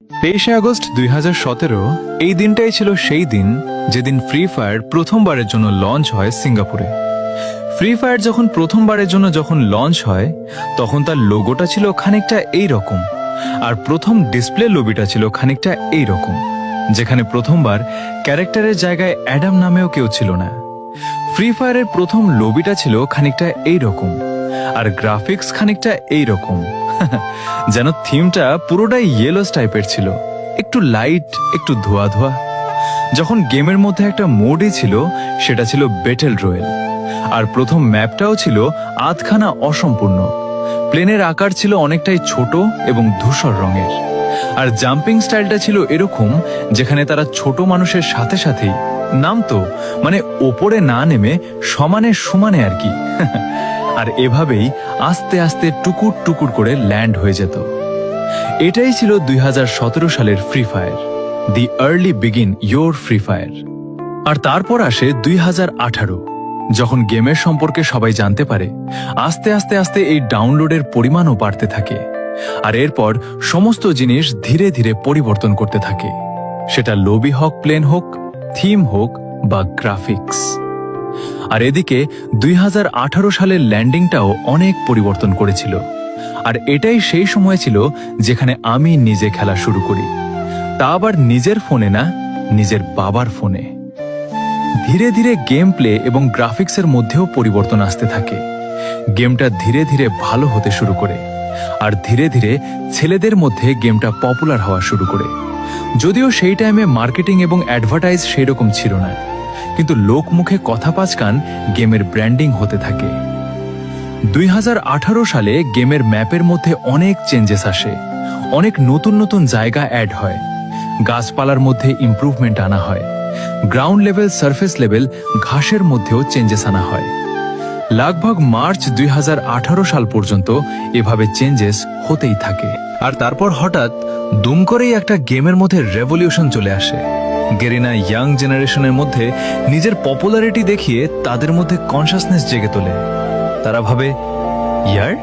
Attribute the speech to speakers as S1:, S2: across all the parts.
S1: 23শে August 2017 এই দিনটাই ছিল সেই দিন যেদিন ফ্রি ফায়ার প্রথমবারের জন্য লঞ্চ হয় সিঙ্গাপুরে। ফ্রি ফায়ার যখন প্রথমবারের জন্য লঞ্চ হয় তখন তার লোগোটা ছিল খানিকটা এই রকম, আর প্রথম ডিসপ্লে লবিটা ছিল খানিকটা এই রকম, যেখানে প্রথমবার ক্যারেক্টারের জায়গায় অ্যাডাম নামেও কেউ ছিল না। ফ্রি ফায়ারের প্রথম লবিটা ছিল খানিকটা এই রকম, আর গ্রাফিক্স খানিকটা এই রকম। যেন থিমটা পুরোটাই ইয়েলোস টাইপের ছিল, একটু লাইট, একটু ধোয়া ধোয়া। যখন গেমের মধ্যে একটা মোডই ছিল, সেটা ছিল ব্যাটল রয়্যাল, আর প্রথম ম্যাপটাও ছিল আধখানা অসম্পূর্ণ। প্লেনের আকার ছিল অনেকটাই ছোট এবং ধূসর রঙের, আর জাম্পিং স্টাইলটা ছিল এরকম যেখানে তারা ছোট মানুষের সাথে সাথেই নামতো, মানে ওপরে না নেমে সমানে সমানে আর কি। আর এভাবেই আস্তে আস্তে টুকুর টুকুর করে ল্যান্ড হয়ে যেত। এটাই ছিল 2017 সালের Free Fire, the early begin your Free Fire. আর তারপর আসে 2018, যখন গেমের সম্পর্কে সবাই জানতে পারে। আস্তে আস্তে আস্তে এই ডাউনলোডের পরিমাণও বাড়তে থাকে, আর এরপর সমস্ত জিনিস ধীরে ধীরে পরিবর্তন করতে থাকে, সেটা লবি হোক, প্লেন হোক, থিম হোক বা গ্রাফিক্স। আর এদিকে 2018 সালের ল্যান্ডিংটাও অনেক পরিবর্তন করেছিল। আর এটাই সেই সময় ছিল যেখানে আমি নিজে খেলা শুরু করি, তা আবার নিজের ফোনে না, নিজের বাবার ফোনে। ধীরে ধীরে গেম প্লে এবং গ্রাফিক্সের মধ্যেও পরিবর্তন আসতে থাকে। গেমটা ধীরে ধীরে ভালো হতে শুরু করে, আর ধীরে ধীরে ছেলেদের মধ্যে গেমটা পপুলার হওয়া শুরু করে। যদিও সেই টাইমে মার্কেটিং এবং অ্যাডভার্টাইজ সেই রকম ছিল না, কিন্তু লোক মুখে কথা পাঁচকান গেমের ব্র্যান্ডিং হতে থাকে। 2018 সালে গেমের ম্যাপের মধ্যে অনেক চেঞ্জেস আসে, অনেক নতুন নতুন জায়গা অ্যাড হয়, গাছপালার মধ্যে ইমপ্রুভমেন্ট আনা হয়, গ্রাউন্ড লেভেল, সারফেস লেভেল, ঘাসের মধ্যেও চেঞ্জেস আনা হয়। লাগভাগ মার্চ 2018 সাল পর্যন্ত এভাবে চেঞ্জেস হতেই থাকে। আর তারপর হঠাৎ দুম করেই একটা গেমের মধ্যে রেভলিউশন চলে আসে। গেরিনা ইয়াং জেনারেশনের মধ্যে নিজের পপুলারিটি দেখিয়ে তাদের মধ্যে কনসাসনেস জেগে তোলে। তারা ভাবে, ইয়ার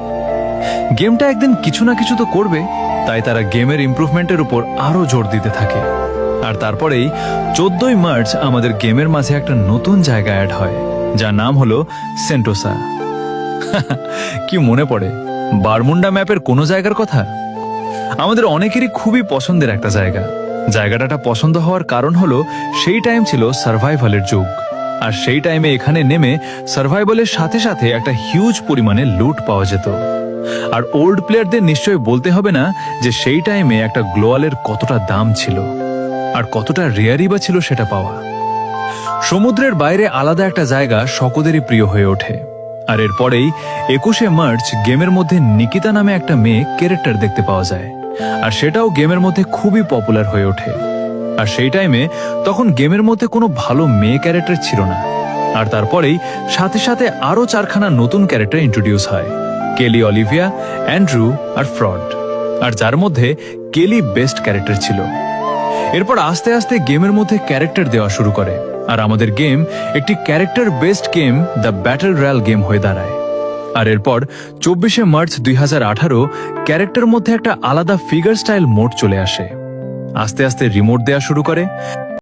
S1: গেমটা একদিন কিছু না কিছু তো করবে, তাই তারা গেমের ইমপ্রুভমেন্টের উপর আরো জোর দিতে থাকে। আর তারপরেই 14ই মার্চ আমাদের গেমের মাঝে একটা নতুন জায়গা অ্যাড হয়, যার নাম হলো সেন্টোসা। কি মনে পড়ে বারমুন্ডা ম্যাপের কোনো জায়গার কথা? আমাদের অনেকেরই খুবই পছন্দের একটা জায়গা। জায়গাটা পছন্দ হওয়ার কারণ হলো সেই টাইম ছিল সার্ভাইভালের যুগ, আর সেই টাইমে এখানে নেমে সার্ভাইভালের সাথে সাথে একটা হিউজ পরিমাণে লুট পাওয়া যেত। আর ওল্ড প্লেয়ারদের নিশ্চয়ই বলতে হবে না যে সেই টাইমে একটা গ্লোয়ালের কতটা দাম ছিল, আর কতটা রেয়ারই বা ছিল সেটা পাওয়া। সমুদ্রের বাইরে আলাদা একটা জায়গা সকলেরই প্রিয় হয়ে ওঠে। আর এরপরেই 21শে মার্চ গেমের মধ্যে নিকিতা নামে একটা মেয়ে ক্যারেক্টার দেখতে পাওয়া যায়, আর সেটাও গেমের মধ্যে খুবই পপুলার হয়ে ওঠে। আর সেই টাইমে তখন গেমের মধ্যে কোনো ভালো মেয়ে ক্যারেক্টার ছিল না। আর তারপরেই সাথে সাথে আরো 4খানা নতুন ক্যারেক্টার ইন্ট্রোডিউস হয়, কেলি, অলিভিয়া, অ্যান্ড্রু আর ফ্রড, আর যার মধ্যে কেলি বেস্ট ক্যারেক্টার ছিল। এরপর আস্তে আস্তে গেমের মধ্যে ক্যারেক্টার দেওয়া শুরু করে, আর আমাদের গেম একটি character based game, the battle royale game হয়ে দাঁড়ায়। আর এরপর 24শে মার্চ 2018 ক্যারেক্টার মধ্যে একটা আলাদা ফিগার স্টাইল মোড চলে আসে। আস্তে আস্তে রিমোট দেয়া শুরু করে,